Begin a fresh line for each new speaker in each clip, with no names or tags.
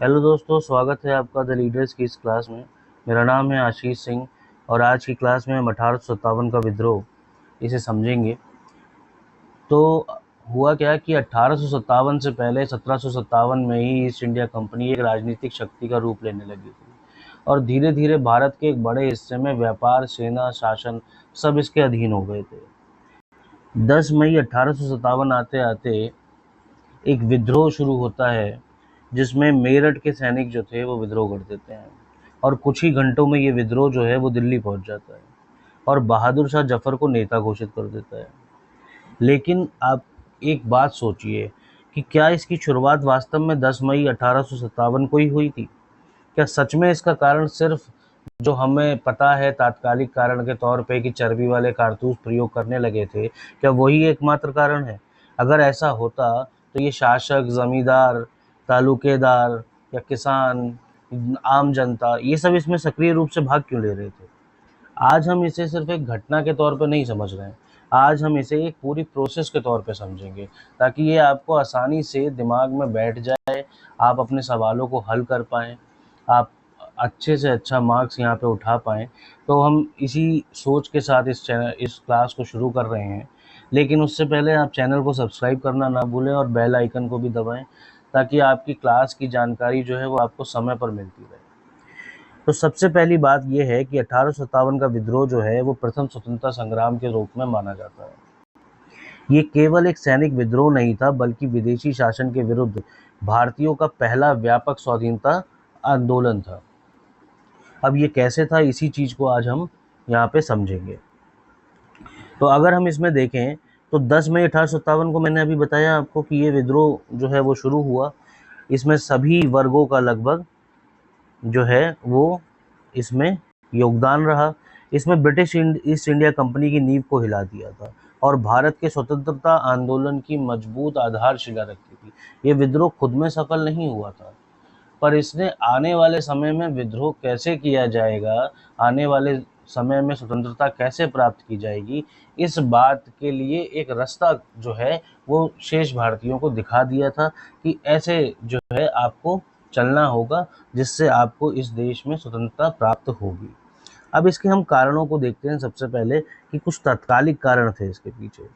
Hello दोस्तों, स्वागत है आपका द लीडर्स की इस क्लास में। मेरा नाम है आशीष सिंह और आज की क्लास में हम 1857 का विद्रोह इसे समझेंगे। तो हुआ क्या कि 1857 से पहले 1757 में ही ईस्ट इंडिया कंपनी एक राजनीतिक शक्ति का रूप लेने लगी थी और धीरे धीरे भारत के एक बड़े हिस्से में व्यापार, सेना, शासन सब इसके अधीन हो गए थे। 10 मई 1857 आते आते एक विद्रोह शुरू होता है जिसमें मेरठ के सैनिक जो थे वो विद्रोह कर देते हैं और कुछ ही घंटों में ये विद्रोह जो है वो दिल्ली पहुंच जाता है और बहादुर शाह जफर को नेता घोषित कर देता है। लेकिन आप एक बात सोचिए कि क्या इसकी शुरुआत वास्तव में 10 मई 1857 को ही हुई थी? क्या सच में इसका कारण सिर्फ जो हमें पता है तात्कालिक कारण के तौर पे कि चर्बी वाले कारतूस प्रयोग करने लगे थे, क्या वही एकमात्र कारण है? अगर ऐसा होता तो ये शासक, जमींदार, तालुकेदार या किसान, आम जनता ये सब इसमें सक्रिय रूप से भाग क्यों ले रहे थे? आज हम इसे सिर्फ एक घटना के तौर पे नहीं समझ रहे हैं, आज हम इसे एक पूरी प्रोसेस के तौर पे समझेंगे ताकि ये आपको आसानी से दिमाग में बैठ जाए, आप अपने सवालों को हल कर पाएँ, आप अच्छे से अच्छा मार्क्स यहाँ पे उठा पाएँ। तो हम इसी सोच के साथ इस क्लास को शुरू कर रहे हैं। लेकिन उससे पहले आप चैनल को सब्सक्राइब करना ना भूलें और बेल आइकन को भी दबाएँ ताकि आपकी क्लास की जानकारी जो है वो आपको समय पर मिलती रहे। तो सबसे पहली बात यह है कि 1857 का विद्रोह जो है वो प्रथम स्वतंत्रता संग्राम के रूप में माना जाता है। ये केवल एक सैनिक विद्रोह नहीं था बल्कि विदेशी शासन के विरुद्ध भारतीयों का पहला व्यापक स्वाधीनता आंदोलन था। अब ये कैसे था, इसी चीज़ को आज हम यहाँ पे समझेंगे। तो अगर हम इसमें देखें तो 10 मई 1857 को मैंने अभी बताया आपको कि ये विद्रोह जो है वो शुरू हुआ। इसमें सभी वर्गों का लगभग जो है वो इसमें योगदान रहा। इसमें ब्रिटिश ईस्ट इंडिया कंपनी की नींव को हिला दिया था और भारत के स्वतंत्रता आंदोलन की मजबूत आधारशिला रखी थी। ये विद्रोह खुद में सफल नहीं हुआ था, पर इसने आने वाले समय में विद्रोह कैसे किया जाएगा, आने वाले समय में स्वतंत्रता कैसे प्राप्त की जाएगी, इस बात के लिए एक रास्ता जो है वो शेष भारतीयों को दिखा दिया था कि ऐसे जो है आपको चलना होगा जिससे आपको इस देश में स्वतंत्रता प्राप्त होगी। अब इसके हम कारणों को देखते हैं। सबसे पहले कि कुछ तात्कालिक कारण थे इसके पीछे।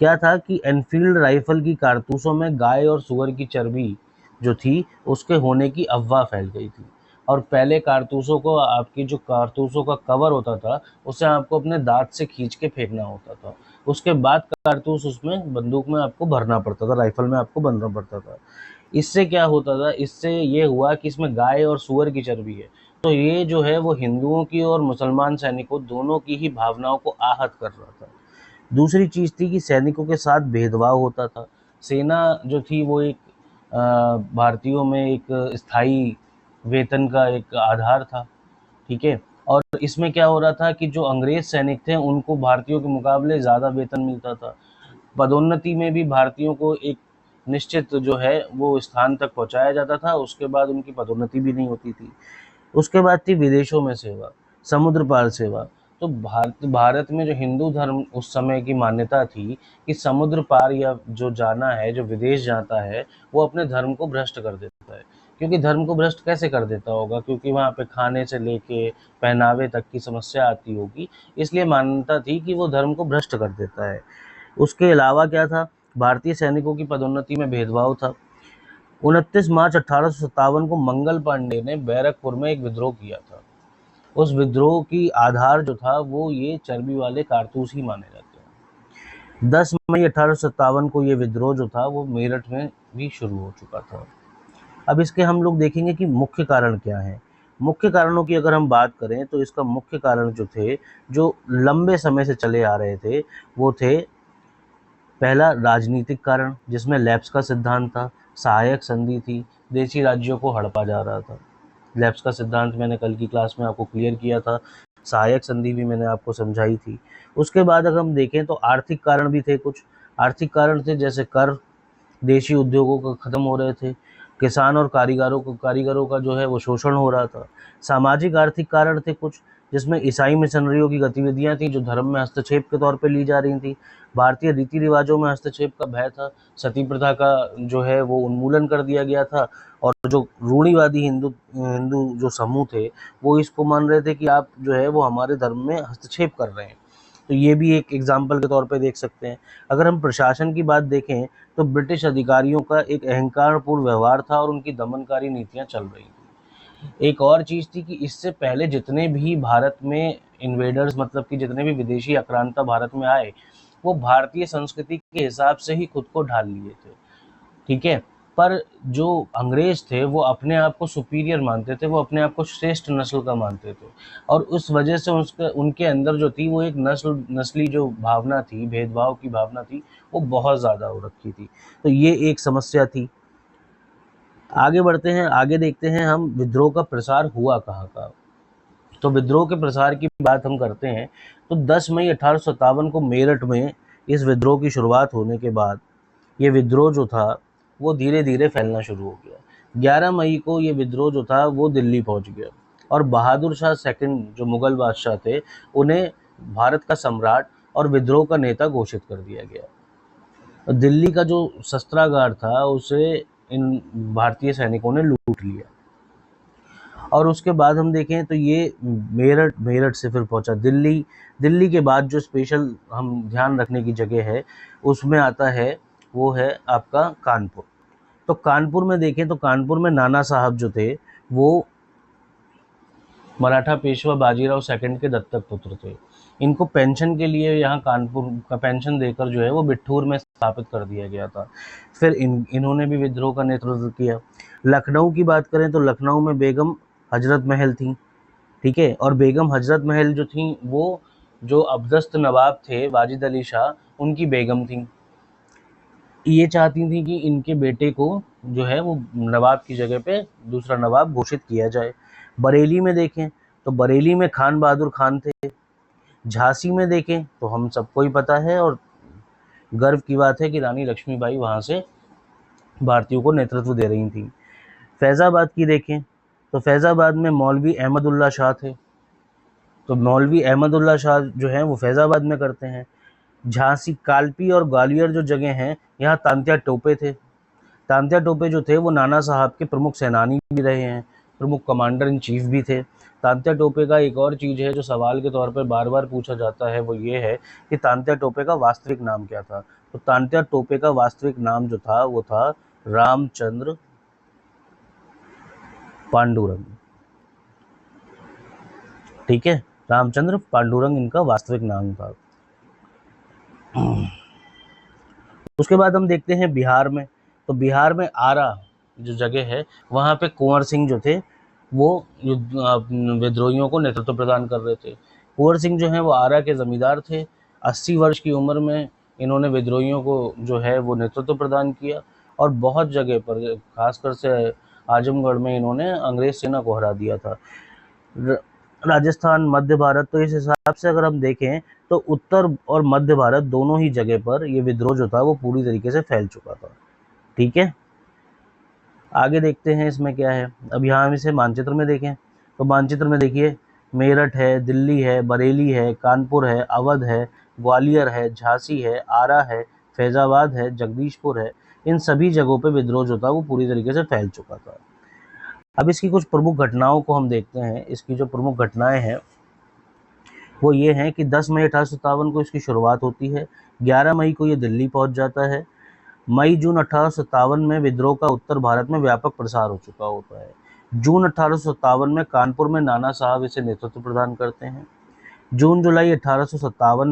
क्या था कि एनफील्ड राइफल की कारतूसों में गाय और सुअर की चर्बी जो थी उसके होने की अफवाह फैल गई थी और पहले कारतूसों को आपकी जो कारतूसों का कवर होता था उसे आपको अपने दांत से खींच के फेंकना होता था। उसके बाद कारतूस उसमें बंदूक में आपको भरना पड़ता था, राइफल में आपको भरना पड़ता था। इससे क्या होता था, इससे ये हुआ कि इसमें गाय और सुअर की चर्बी है, तो ये जो है वो हिंदुओं की और मुसलमान सैनिकों दोनों की ही भावनाओं को आहत कर रहा था। दूसरी चीज़ थी कि सैनिकों के साथ भेदभाव होता था। सेना जो थी वो एक भारतीयों में एक स्थायी वेतन का एक आधार था, ठीक है। और इसमें क्या हो रहा था कि जो अंग्रेज सैनिक थे उनको भारतीयों के मुकाबले ज़्यादा वेतन मिलता था। पदोन्नति में भी भारतीयों को एक निश्चित जो है वो स्थान तक पहुंचाया जाता था, उसके बाद उनकी पदोन्नति भी नहीं होती थी। उसके बाद थी विदेशों में सेवा, समुद्र पार सेवा। तो भारत में जो हिंदू धर्म उस समय की मान्यता थी कि समुद्र पार या जो जाना है, जो विदेश जाता है, वो अपने धर्म को भ्रष्ट कर देता है। क्योंकि धर्म को भ्रष्ट कैसे कर देता होगा, क्योंकि वहाँ पे खाने से लेके पहनावे तक की समस्या आती होगी, इसलिए मान्यता थी कि वो धर्म को भ्रष्ट कर देता है। उसके अलावा क्या था, भारतीय सैनिकों की पदोन्नति में भेदभाव था। 29 मार्च 1857 को मंगल पांडे ने बैरकपुर में एक विद्रोह किया था। उस विद्रोह की आधार जो था वो ये चर्बी वाले कारतूस ही माने जाते हैं। 10 मई 1857 को ये विद्रोह जो था वो मेरठ में भी शुरू हो चुका था। अब इसके हम लोग देखेंगे कि मुख्य कारण क्या है। मुख्य कारणों की अगर हम बात करें तो इसका मुख्य कारण जो थे, जो लंबे समय से चले आ रहे थे, वो थे पहला राजनीतिक कारण जिसमें लैप्स का सिद्धांत था, सहायक संधि थी, देशी राज्यों को हड़पा जा रहा था। लैप्स का सिद्धांत मैंने कल की क्लास में आपको क्लियर किया था, सहायक संधि भी मैंने आपको समझाई थी। उसके बाद अगर हम देखें तो आर्थिक कारण भी थे। कुछ आर्थिक कारण थे जैसे कर, देशी उद्योगों का खत्म हो रहे थे, किसान और कारीगरों का जो है वो शोषण हो रहा था। सामाजिक आर्थिक कारण थे कुछ, जिसमें ईसाई मिशनरियों की गतिविधियां थी जो धर्म में हस्तक्षेप के तौर पे ली जा रही थी। भारतीय रीति रिवाजों में हस्तक्षेप का भय था। सती प्रथा का जो है वो उन्मूलन कर दिया गया था, और जो रूढ़िवादी हिंदू हिंदू जो समूह थे वो इसको मान रहे थे कि आप जो है वो हमारे धर्म में हस्तक्षेप कर रहे हैं। तो ये भी एक एग्जाम्पल के तौर पे देख सकते हैं। अगर हम प्रशासन की बात देखें तो ब्रिटिश अधिकारियों का एक अहंकारपूर्ण व्यवहार था और उनकी दमनकारी नीतियां चल रही थी। एक और चीज़ थी कि इससे पहले जितने भी भारत में इन्वेडर्स, मतलब कि जितने भी विदेशी आक्रांता भारत में आए, वो भारतीय संस्कृति के हिसाब से ही खुद को ढाल लिए थे, ठीक है। पर जो अंग्रेज थे वो अपने आप को सुपीरियर मानते थे, वो अपने आप को श्रेष्ठ नस्ल का मानते थे, और उस वजह से उनके अंदर जो थी वो एक नस्ली जो भावना थी, भेदभाव की भावना थी, वो बहुत ज़्यादा हो रखी थी। तो ये एक समस्या थी। आगे बढ़ते हैं, आगे देखते हैं हम विद्रोह का प्रसार हुआ कहाँ का। तो विद्रोह के प्रसार की बात हम करते हैं तो 10 मई 1857 को मेरठ में इस विद्रोह की शुरुआत होने के बाद ये विद्रोह जो था वो धीरे धीरे फैलना शुरू हो गया। 11 मई को ये विद्रोह जो था वो दिल्ली पहुंच गया, और बहादुर शाह सेकंड जो मुगल बादशाह थे उन्हें भारत का सम्राट और विद्रोह का नेता घोषित कर दिया गया। दिल्ली का जो शस्त्रागार था उसे इन भारतीय सैनिकों ने लूट लिया। और उसके बाद हम देखें तो ये मेरठ से फिर पहुंचा दिल्ली। दिल्ली के बाद जो स्पेशल हम ध्यान रखने की जगह है उसमें आता है वो है आपका कानपुर। तो कानपुर में देखें तो कानपुर में नाना साहब जो थे वो मराठा पेशवा बाजीराव सेकंड के दत्तक पुत्र थे। इनको पेंशन के लिए यहाँ कानपुर का पेंशन देकर जो है वो बिठूर में स्थापित कर दिया गया था। फिर इन्होंने भी विद्रोह का नेतृत्व किया। लखनऊ की बात करें तो लखनऊ में बेगम हजरत महल थी, ठीक है। और बेगम हजरत महल जो थी वो जो अब्दस्त नवाब थे वाजिद अली शाह उनकी बेगम थी। ये चाहती थी कि इनके बेटे को जो है वो नवाब की जगह पे दूसरा नवाब घोषित किया जाए। बरेली में देखें तो बरेली में खान बहादुर खान थे। झांसी में देखें तो हम सबको ही पता है और गर्व की बात है कि रानी लक्ष्मीबाई वहाँ से भारतीयों को नेतृत्व दे रही थी। फैज़ाबाद की देखें तो फैज़ाबाद में मौलवी अहमदुल्ला शाह थे, तो मौलवी अहमदुल्ला शाह जो हैं वो फैज़ाबाद में करते हैं। झांसी, कालपी और ग्वालियर जो जगह हैं यहाँ तांत्या टोपे थे। तांत्या टोपे जो थे वो नाना साहब के प्रमुख सेनानी भी रहे हैं, प्रमुख कमांडर इन चीफ भी थे। तांत्या टोपे का एक और चीज़ है जो सवाल के तौर पर बार बार पूछा जाता है, वो ये है कि तांत्या टोपे का वास्तविक नाम क्या था। तो तांत्या टोपे का वास्तविक नाम जो था वो था रामचंद्र पांडुरंग, ठीक है। रामचंद्र पांडुरंग इनका वास्तविक नाम था। उसके बाद हम देखते हैं बिहार में। तो बिहार में आरा जो जगह है वहाँ पे कुंवर सिंह जो थे वो विद्रोहियों को नेतृत्व प्रदान कर रहे थे। कुंवर सिंह जो हैं वो आरा के जमींदार थे। 80 वर्ष की उम्र में इन्होंने विद्रोहियों को जो है वो नेतृत्व प्रदान किया, और बहुत जगह पर खासकर से आजमगढ़ में इन्होंने अंग्रेज सेना को हरा दिया था। राजस्थान, मध्य भारत, तो इस हिसाब से अगर हम देखें तो उत्तर और मध्य भारत दोनों ही जगह पर ये विद्रोह जो था वो पूरी तरीके से फैल चुका था, ठीक है। आगे देखते हैं इसमें क्या है। अब यहाँ हम इसे मानचित्र में देखें तो मानचित्र में देखिए मेरठ है, दिल्ली है, बरेली है, कानपुर है, अवध है, ग्वालियर है, झांसी है, आरा है, फैज़ाबाद है, जगदीशपुर है। इन सभी जगहों पे विद्रोह जो था वो पूरी तरीके से फैल चुका था। अब इसकी कुछ प्रमुख घटनाओं को हम देखते हैं। इसकी जो प्रमुख घटनाएं हैं वो ये हैं कि 10 मई 1857 को इसकी शुरुआत होती है। 11 मई को ये दिल्ली पहुंच जाता है। मई जून 1857 में विद्रोह का उत्तर भारत में व्यापक प्रसार हो चुका होता है। जून 1857 में कानपुर में नाना साहब इसे नेतृत्व प्रदान करते हैं। जून जुलाई 1857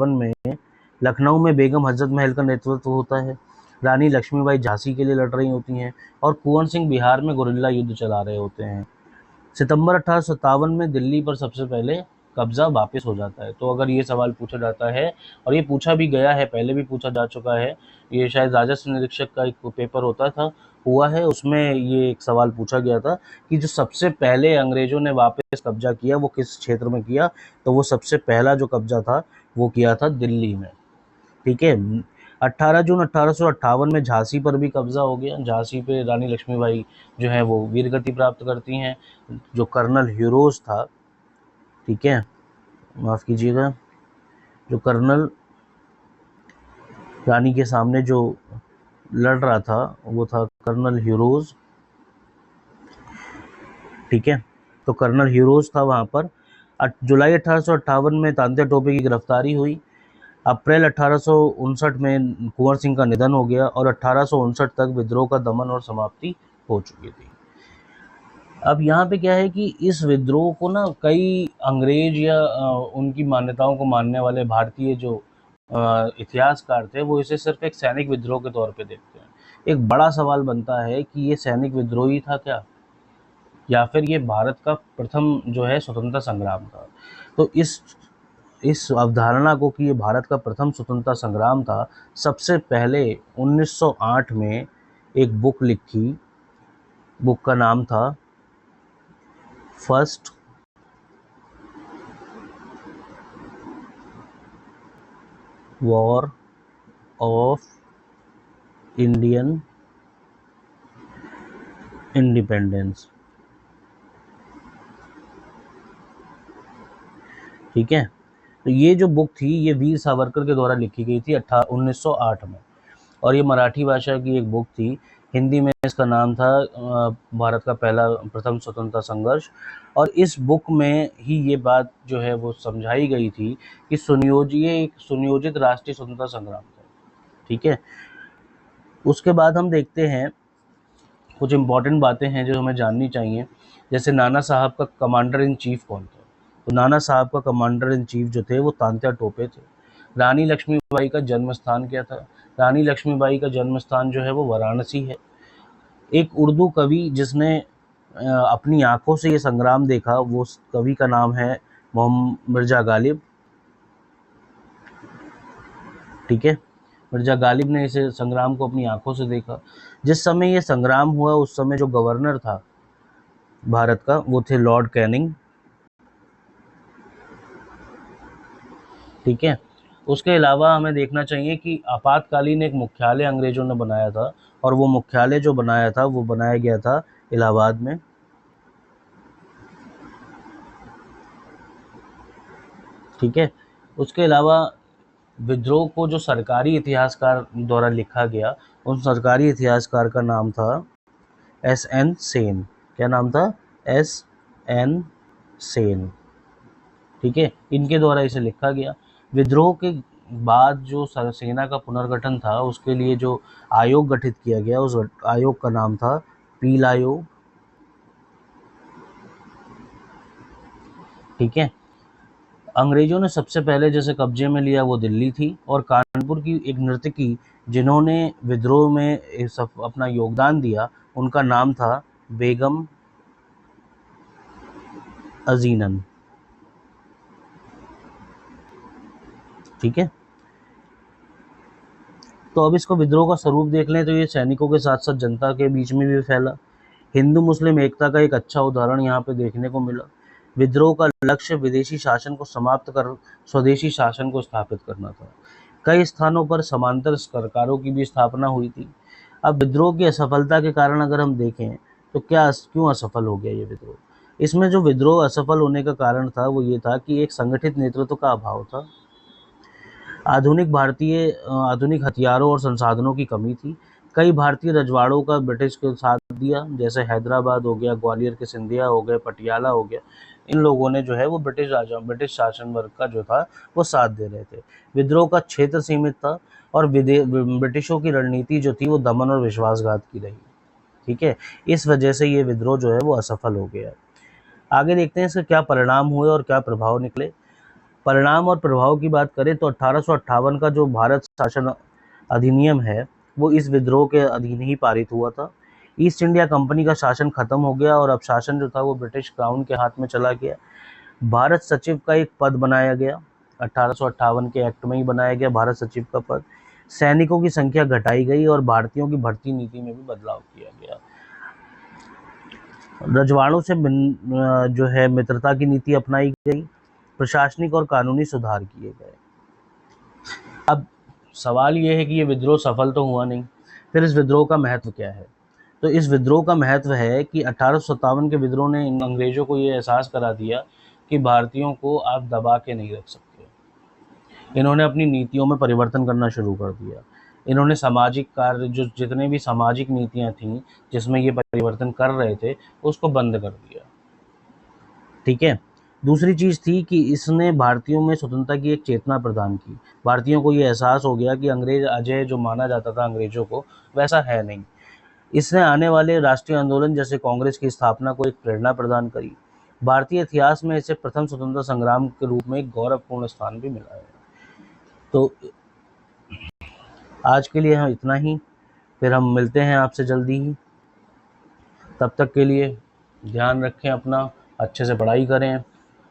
में लखनऊ में बेगम हजरत महल का नेतृत्व होता है। रानी लक्ष्मीबाई झांसी के लिए लड़ रही होती हैं और कुंवर सिंह बिहार में गुरिल्ला युद्ध चला रहे होते हैं। सितंबर 1857 में दिल्ली पर सबसे पहले कब्जा वापस हो जाता है। तो अगर ये सवाल पूछा जाता है, और ये पूछा भी गया है, पहले भी पूछा जा चुका है, ये शायद राजस्व निरीक्षक का एक पेपर हुआ है, उसमें ये एक सवाल पूछा गया था कि जो सबसे पहले अंग्रेजों ने वापस कब्जा किया वो किस क्षेत्र में किया। तो वो सबसे पहला जो कब्जा था वो किया था दिल्ली में, ठीक है। 18 जून 1858 में झांसी पर भी कब्जा हो गया। झांसी पे रानी लक्ष्मीबाई जो है वो वीरगति प्राप्त करती हैं। जो कर्नल ह्यूरोज था, ठीक है, माफ़ कीजिएगा, जो कर्नल रानी के सामने जो लड़ रहा था वो था कर्नल ह्यूरोज, ठीक है। तो कर्नल ह्यूरोज था वहाँ पर। जुलाई 1858 में तांत्या टोपे की गिरफ्तारी हुई। अप्रैल 1859 में कुंवर सिंह का निधन हो गया और 1859 तक विद्रोह का दमन और समाप्ति हो चुकी थी। अब यहाँ पे क्या है कि इस विद्रोह को ना कई अंग्रेज या उनकी मान्यताओं को मानने वाले भारतीय जो इतिहासकार थे वो इसे सिर्फ एक सैनिक विद्रोह के तौर पे देखते हैं। एक बड़ा सवाल बनता है कि ये सैनिक विद्रोह ही था क्या, या फिर ये भारत का प्रथम जो है स्वतंत्रता संग्राम था। तो इस अवधारणा को कि ये भारत का प्रथम स्वतंत्रता संग्राम था, सबसे पहले 1908 में एक बुक लिखी। बुक का नाम था first war of Indian independence, ठीक है। तो ये जो बुक थी ये वीर सावरकर के द्वारा लिखी गई थी 1908 में, और ये मराठी भाषा की एक बुक थी। हिंदी में इसका नाम था भारत का पहला प्रथम स्वतंत्रता संघर्ष। और इस बुक में ही ये बात जो है वो समझाई गई थी कि एक सुनियोजित राष्ट्रीय स्वतंत्रता संग्राम था, ठीक है। उसके बाद हम देखते हैं कुछ इम्पॉर्टेंट बातें हैं जो हमें जाननी चाहिए। जैसे नाना साहब का कमांडर इन चीफ कौन था? तो नाना साहब का कमांडर इन चीफ जो थे वो तांत्या टोपे थे। रानी लक्ष्मीबाई का जन्म स्थान क्या था? रानी लक्ष्मीबाई का जन्म स्थान जो है वो वाराणसी है। एक उर्दू कवि जिसने अपनी आंखों से ये संग्राम देखा, वो कवि का नाम है मोहम्मद मिर्जा गालिब, ठीक है। मिर्जा गालिब ने इसे संग्राम को अपनी आंखों से देखा। जिस समय ये संग्राम हुआ उस समय जो गवर्नर था भारत का वो थे लॉर्ड कैनिंग, ठीक है। उसके अलावा हमें देखना चाहिए कि आपातकालीन एक मुख्यालय अंग्रेजों ने बनाया था, और वो मुख्यालय जो बनाया था वो बनाया गया था इलाहाबाद में, ठीक है। उसके अलावा विद्रोह को जो सरकारी इतिहासकार द्वारा लिखा गया, उन सरकारी इतिहासकार का नाम था एस.एन. सेन। क्या नाम था? एस.एन. सेन, ठीक है। इनके द्वारा इसे लिखा गया। विद्रोह के बाद जो सेना का पुनर्गठन था उसके लिए जो आयोग गठित किया गया, उस आयोग का नाम था पील आयोग, ठीक है। अंग्रेजों ने सबसे पहले जैसे कब्जे में लिया वो दिल्ली थी, और कानपुर की एक नर्तकी जिन्होंने विद्रोह में अपना योगदान दिया उनका नाम था बेगम अजीनन, ठीक है। तो अब इसको विद्रोह का स्वरूप देख लें तो ये सैनिकों के साथ साथ जनता के बीच में भी फैला। हिंदू मुस्लिम एकता का एक अच्छा उदाहरण यहाँ पे देखने को मिला। विद्रोह का लक्ष्य विदेशी शासन को समाप्त कर स्वदेशी शासन को स्थापित करना था। कई स्थानों पर समांतर सरकारों की भी स्थापना हुई थी। अब विद्रोह की असफलता के कारण अगर हम देखें तो क्यों असफल हो गया ये विद्रोह? इसमें जो विद्रोह असफल होने का कारण था वो ये था कि एक संगठित नेतृत्व का अभाव था। आधुनिक हथियारों और संसाधनों की कमी थी। कई भारतीय रजवाड़ों का ब्रिटिश के साथ दिया, जैसे हैदराबाद हो गया, ग्वालियर के सिंधिया हो गए, पटियाला हो गया। इन लोगों ने जो है वो ब्रिटिश शासन वर्ग का जो था वो साथ दे रहे थे। विद्रोह का क्षेत्र सीमित था, और ब्रिटिशों की रणनीति जो थी वो दमन और विश्वासघात की रही, ठीक है। इस वजह से ये विद्रोह जो है वो असफल हो गया। आगे देखते हैं इसके क्या परिणाम हुए और क्या प्रभाव निकले। परिणाम और प्रभाव की बात करें तो 1858 का जो भारत शासन अधिनियम है वो इस विद्रोह के अधीन ही पारित हुआ था। ईस्ट इंडिया कंपनी का शासन खत्म हो गया और अब शासन जो था वो ब्रिटिश क्राउन के हाथ में चला गया। भारत सचिव का एक पद बनाया गया, 1858 के एक्ट में ही बनाया गया भारत सचिव का पद। सैनिकों की संख्या घटाई गई और भारतीयों की भर्ती नीति में भी बदलाव किया गया। रजवाड़ों से जो है मित्रता की नीति अपनाई गई। प्रशासनिक और कानूनी सुधार किए गए। अब सवाल ये है कि ये विद्रोह सफल तो हुआ नहीं। फिर इस विद्रोह का महत्व क्या है? तो इस विद्रोह का महत्व है कि 1857 के विद्रोह ने इन अंग्रेज़ों को ये एहसास करा दिया कि भारतीयों को आप दबा के नहीं रख सकते। इन्होंने अपनी नीतियों में परिवर्तन करना शुरू कर दिया। इन्होंने सामाजिक कार्य, जो जितने भी सामाजिक नीतियाँ थीं, जिसमें ये परिवर्तन कर रहे थे, उसको बंद कर दिया। ठीक है? दूसरी चीज़ थी कि इसने भारतीयों में स्वतंत्रता की एक चेतना प्रदान की। भारतीयों को ये एहसास हो गया कि अंग्रेज़ अजेय जो माना जाता था अंग्रेज़ों को, वैसा है नहीं। इसने आने वाले राष्ट्रीय आंदोलन जैसे कांग्रेस की स्थापना को एक प्रेरणा प्रदान करी। भारतीय इतिहास में इसे प्रथम स्वतंत्रता संग्राम के रूप में एक गौरवपूर्ण स्थान भी मिला है। तो आज के लिए इतना ही। फिर हम मिलते हैं आपसे जल्दी ही। तब तक के लिए ध्यान रखें अपना, अच्छे से पढ़ाई करें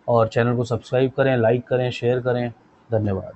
और चैनल को सब्सक्राइब करें, लाइक करें, शेयर करें। धन्यवाद।